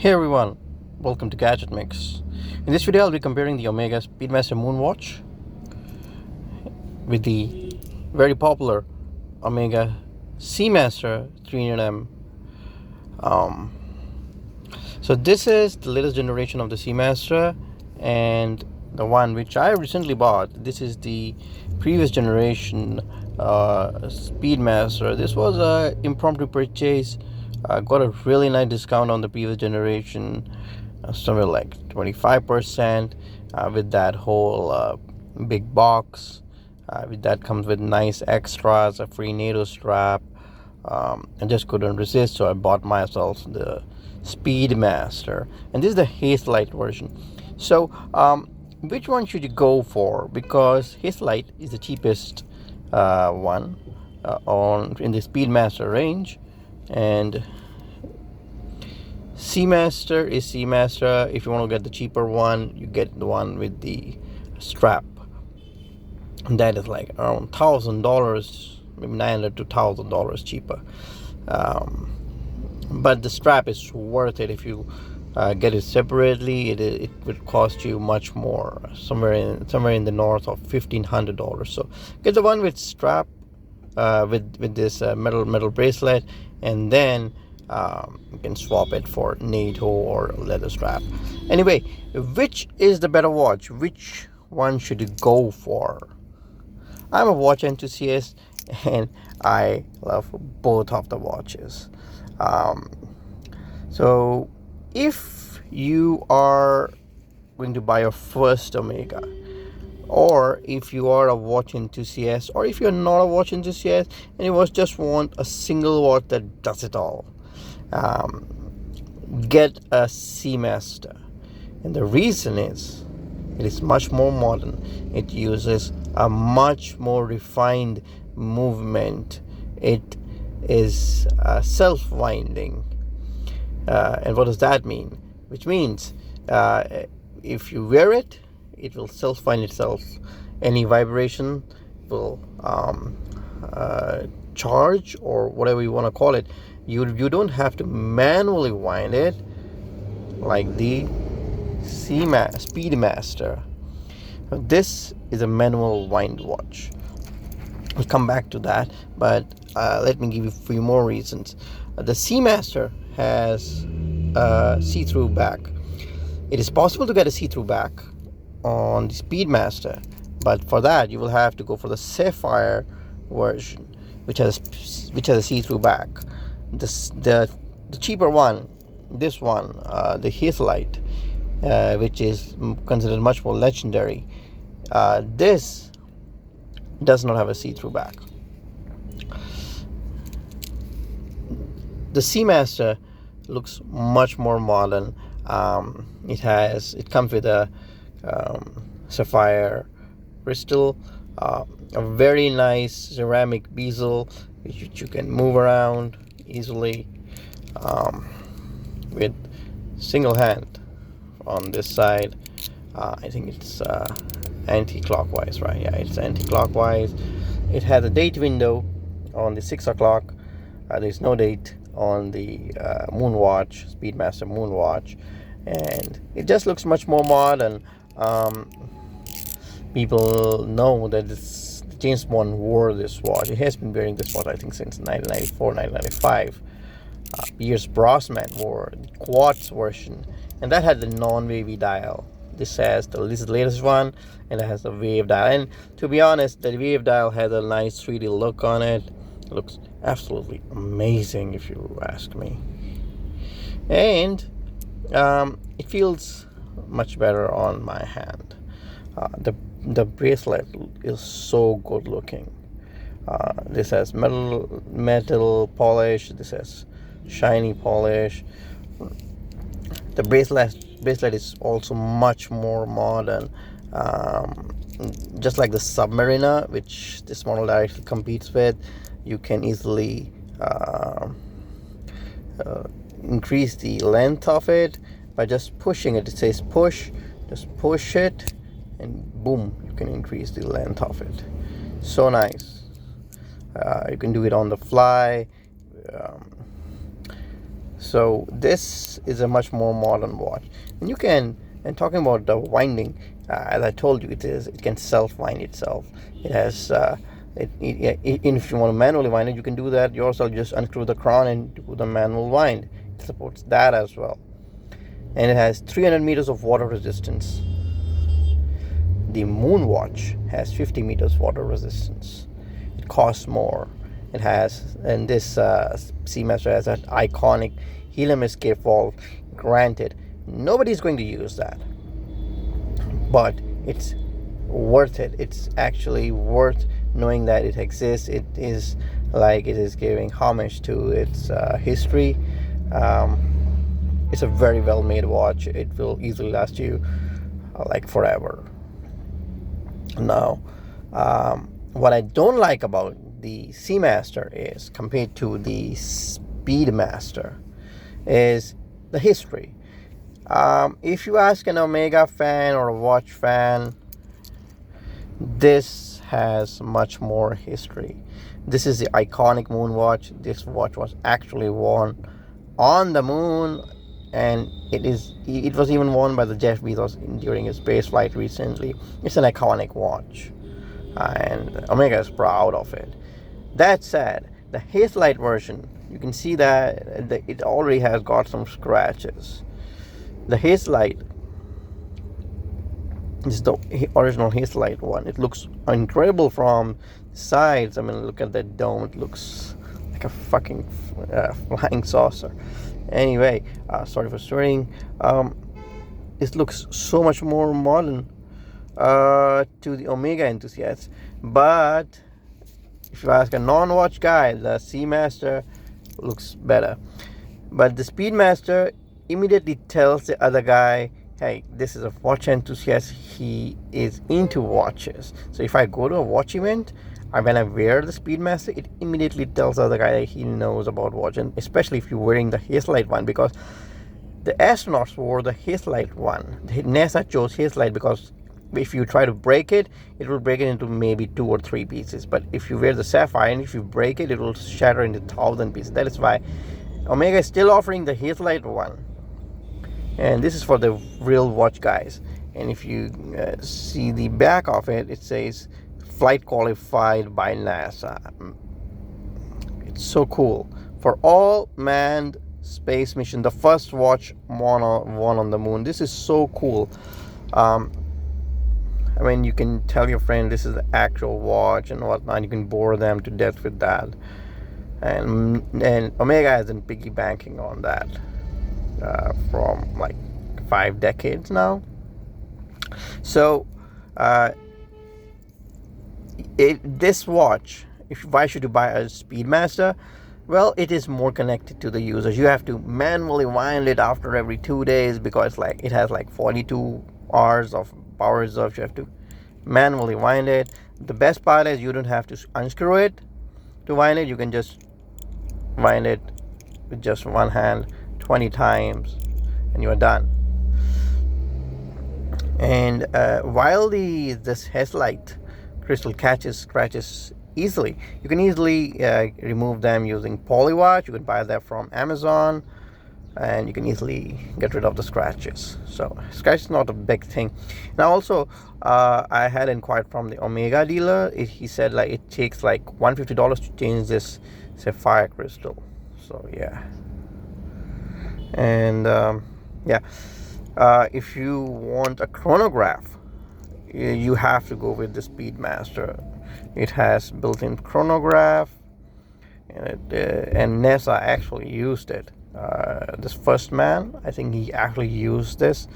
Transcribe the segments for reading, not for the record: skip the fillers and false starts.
Hey everyone, welcome to Gadget Mix. In this video I'll be comparing the Omega Speedmaster Moonwatch with the very popular Omega Seamaster 300M. So this is the latest generation of the Seamaster, and the one which I recently bought, this is the previous generation Speedmaster. This was a impromptu purchase. Got a really nice discount on the previous generation, somewhere like 25%, with that whole big box. With that comes with nice extras, a free NATO strap. I just couldn't resist, so I bought myself the Speedmaster, and this is the Haselite version. So which one should you go for? Because Haselite is the cheapest one in the Speedmaster range, and Seamaster is Seamaster. If you want to get the cheaper one, you get the one with the strap, and that is like around $1,000, maybe $900 to $1,000 cheaper. But the strap is worth it. If you get it separately, it would cost you much more, somewhere in the north of $1,500. So get the one with strap, with this metal bracelet, and then you can swap it for NATO or leather strap. Anyway, which is the better watch? Which one should you go for? I'm a watch enthusiast, and I love both of the watches. So if you are going to buy your first Omega, or if you are a watch enthusiast, or if you're not a watch enthusiast and you just want a single watch that does it all, get a Seamaster. And the reason is it is much more modern. It uses a much more refined movement. It is self-winding. And what does that mean? Which means if you wear it, it will self-wind itself. Any vibration will charge, or whatever you want to call it. You don't have to manually wind it like the Speedmaster. This is a manual wind watch. We'll come back to that, but let me give you a few more reasons. The Seamaster has a see-through back. It is possible to get a see-through back on the Speedmaster, but for that you will have to go for the Sapphire version, which has a see-through back. The cheaper one, this one, the Haselite, which is considered much more legendary, this does not have a see-through back. The Seamaster looks much more modern. It comes with a sapphire crystal, a very nice ceramic bezel which you can move around easily, with single hand on this side. I think it's anti-clockwise, right? Yeah, it's anti-clockwise. It has a date window on the 6 o'clock. There's no date on the Moonwatch, Speedmaster Moonwatch, and it just looks much more modern. People know that James Bond wore this watch. He has been wearing this watch, I think, since 1994, 1995. Pierce Brosnan wore the quartz version, and that had the non-wavy dial. This is the latest one, and it has the wave dial. And to be honest, the wave dial has a nice 3D look on it. It looks absolutely amazing, if you ask me. And it feels much better on my hand. The bracelet is so good looking. This has metal polish. This has shiny polish. The bracelet is also much more modern, just like the Submariner, which this model directly competes with. You can easily increase the length of it by just pushing it. It says push, just push it, and boom, you can increase the length of it. So nice. You can do it on the fly. So this is a much more modern watch, and you can. And talking about the winding, as I told you, it can self-wind itself. It has if you want to manually wind it, you can do that yourself. Just unscrew the crown and do the manual wind. It supports that as well, and it has 300 meters of water resistance. The Moonwatch has 50 meters water resistance. It costs more. It has, and this Seamaster has that iconic helium escape valve. Granted, nobody's going to use that, but it's worth it. It's actually worth knowing that it exists. It is giving homage to its history. It's a very well made watch. It will easily last you like forever. Now, what I don't like about the Seamaster is, compared to the Speedmaster, is the history. If you ask an Omega fan or a watch fan, this has much more history. This is the iconic Moonwatch. This watch was actually worn on the moon, and it was even worn by the Jeff Bezos during his space flight recently. It's an iconic watch, and Omega is proud of it. That said, the Haselite version, you can see that it already has got some scratches. The Haselite is the original Haselite one. It looks incredible from sides. I mean, look at that dome. It looks like a fucking flying saucer. Anyway, sorry for swearing. It looks so much more modern to the Omega enthusiasts. But if you ask a non-watch guy, the Seamaster looks better. But the Speedmaster immediately tells the other guy, hey, this is a watch enthusiast. He is into watches. So if I go to a watch event, when I wear the Speedmaster, it immediately tells the other guy that he knows about watch. And especially if you're wearing the Haselite one, because the astronauts wore the Haselite one. NASA chose Haselite because if you try to break it, it will break it into maybe 2 or 3 pieces. But if you wear the Sapphire, and if you break it, it will shatter into 1,000 pieces. That is why Omega is still offering the Haselite one. And this is for the real watch guys. And if you see the back of it, it says flight qualified by NASA. It's so cool. For all manned space mission, the first watch won on the moon. This is so cool. I mean, you can tell your friend this is the actual watch and whatnot. You can bore them to death with that. And Omega isn't piggybacking on that from like 5 decades now. So this watch, why should you buy a Speedmaster? Well, it is more connected to the users. You have to manually wind it after every 2 days because it has like 42 hours of power reserve. You have to manually wind it. The best part is you don't have to unscrew it to wind it. You can just wind it with just one hand 20 times and you are done. And while this Haselite crystal catches scratches easily, you can easily remove them using Polywatch. You can buy that from Amazon, and you can easily get rid of the scratches. So scratch is not a big thing. Now also I had inquired from the Omega dealer. He said it takes like $150 to change this sapphire crystal. So yeah. And if you want a chronograph, you have to go with the Speedmaster. It has built-in chronograph, and NASA actually used it. This first man, I think he actually used this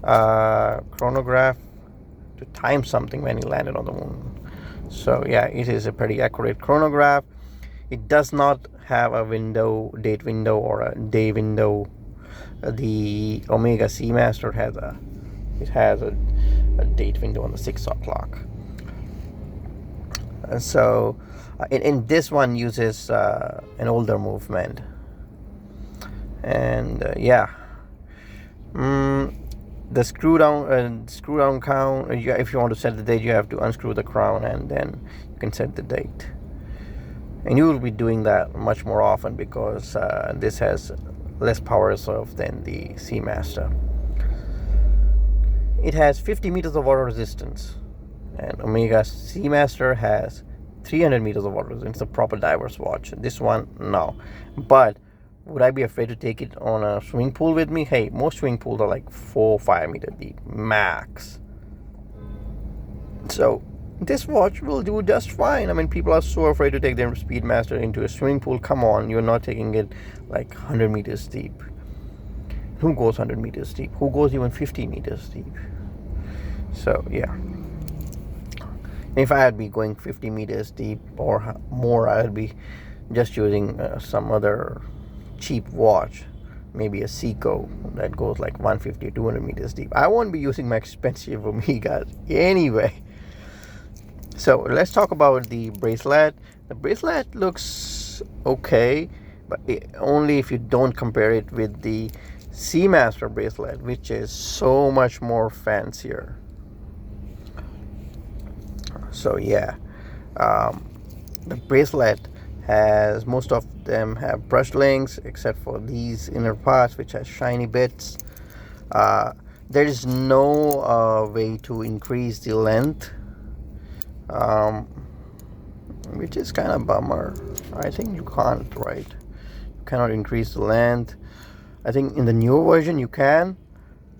chronograph to time something when he landed on the moon. So yeah, it is a pretty accurate chronograph. It does not have a date window or a day window. The Omega Seamaster has a date window on the 6 o'clock. So in this one uses an older movement. And the screw down count, if you want to set the date, you have to unscrew the crown and then you can set the date. And you will be doing that much more often because this has less power reserve than the Seamaster. It has 50 meters of water resistance, and Omega Speedmaster has 300 meters of water resistance. It's a proper diver's watch. This one, no. But would I be afraid to take it on a swimming pool with me? Hey, most swimming pools are like 4 or 5 meter deep max. So this watch will do just fine. I mean, people are so afraid to take their Speedmaster into a swimming pool. Come on, you're not taking it like 100 meters deep. Who goes 100 meters deep? Who goes even 50 meters deep? So yeah, if I had be going 50 meters deep or more, I would be just using some other cheap watch, maybe a Seiko that goes like 150 200 meters deep. I won't be using my expensive Omegas anyway. So let's talk about the bracelet. The bracelet looks okay, but only if you don't compare it with the Seamaster bracelet, which is so much more fancier. So yeah, the bracelet has, most of them have brush links except for these inner parts which has shiny bits. There is no way to increase the length, which is kind of a bummer. I think you can't, right? You cannot increase the length. I think in the newer version you can,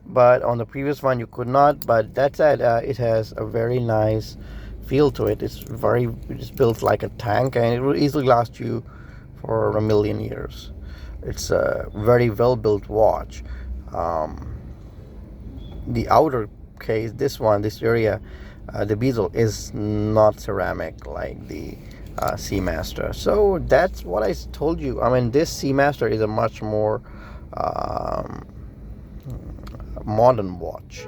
but on the previous one you could not. But that said, it has a very nice feel to it. It's built like a tank, and it will easily last you for a million years. It's a very well built watch. The outer case, this area, the bezel is not ceramic like the Seamaster. So that's what I told you. I mean, this Seamaster is a much more modern watch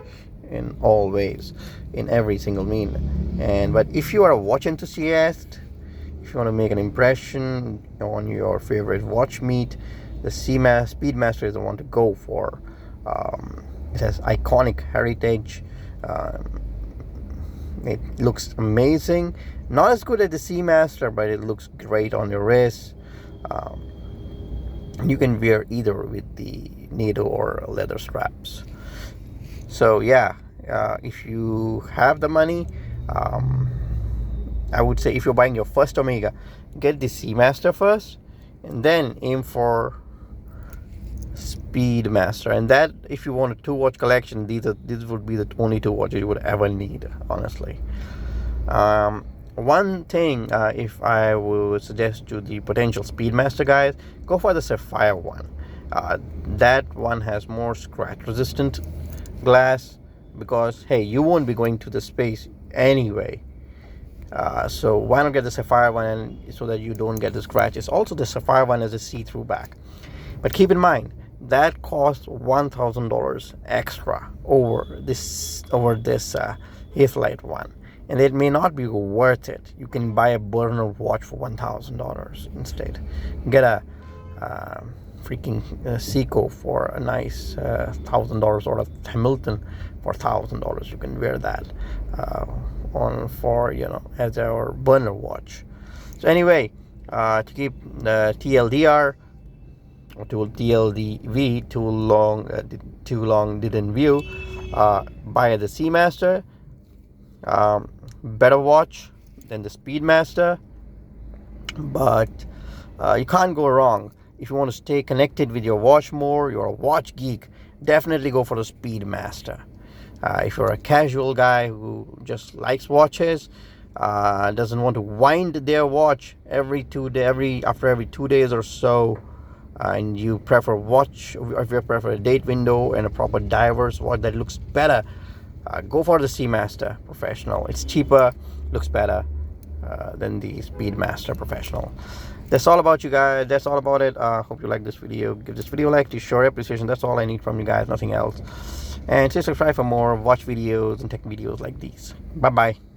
in all ways, in every single mean. But if you are a watch enthusiast, if you want to make an impression on your favorite watch meet, the Speedmaster is the one to go for. It has iconic heritage. It looks amazing. Not as good as the Seamaster, but it looks great on your wrist. You can wear either with the needle or leather straps. So yeah, if you have the money, I would say if you're buying your first Omega, get the Seamaster first, and then aim for Speedmaster. And that, if you want a 2-watch collection, these would be the only 2 watches you would ever need, honestly. One thing, if I would suggest to the potential Speedmaster guys, go for the Sapphire one. That one has more scratch resistant glass, because hey, you won't be going to the space anyway. So why not get the Sapphire one, so that you don't get the scratches. Also, the Sapphire one has a see-through back, but keep in mind that costs $1,000 extra over this Haselite one, and it may not be worth it. You can buy a burner watch for $1,000 instead. Get a freaking Seiko for a nice $1,000, or a Hamilton for $1,000. You can wear that on for, as our burner watch. So anyway, to keep the TLDR or to TLDV, too long didn't view, buy the Seamaster. Better watch than the Speedmaster, but you can't go wrong. If you want to stay connected with your watch more, you're a watch geek, definitely go for the Speedmaster. If you're a casual guy who just likes watches, doesn't want to wind their watch after every 2 days or so, and you prefer if you prefer a date window and a proper diver's watch that looks better, go for the Seamaster Professional. It's cheaper, looks better than the Speedmaster Professional. That's all about you guys. That's all about it. Hope you like this video. Give this video a like to show your appreciation. That's all I need from you guys, nothing else. And please subscribe for more watch videos and tech videos like these. Bye bye.